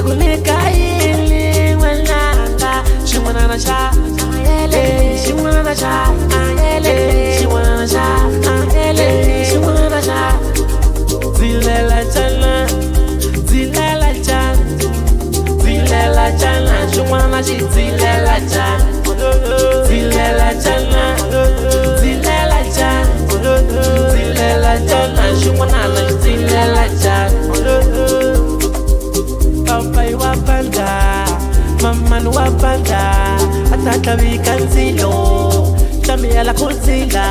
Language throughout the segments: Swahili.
kunika ili walanga shimwana sha ayele shimwana sha ayele shimwana sha ayele shimwana sha zilela chana zilela chana zilela chana shimwana shi zilela chana zilela chana zilela chana zilela chana shimwana la zilela chana Papai wapanda, mama wapanda, atata vikanzilo, chami ala kuzila.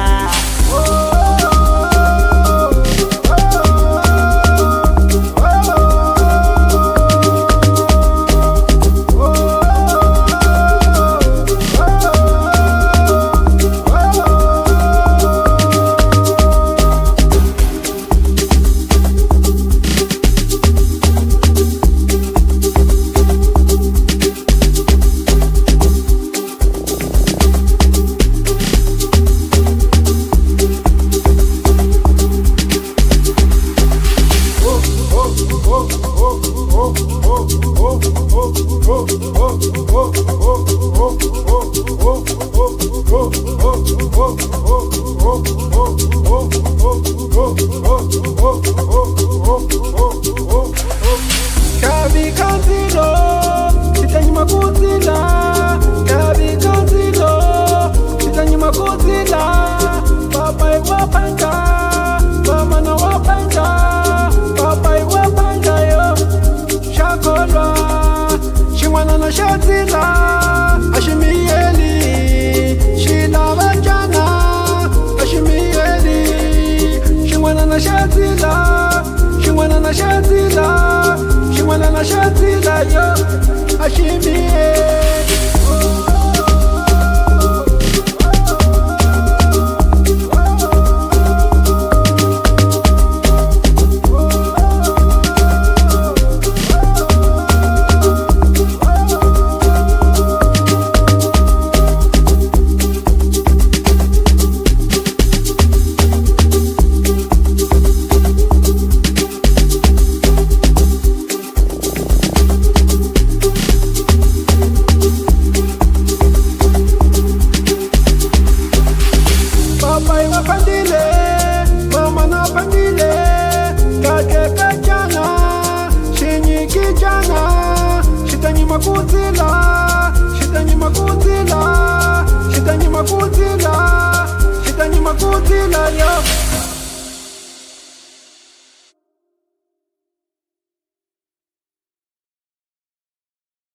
Shazila, Ashimieli, Shila Vajana, Ashimieli, Shimwana na Shazila, Shimwana na Shazila, Shimwana na Shazila, yo, Ashimieli. Shitani makutila yo.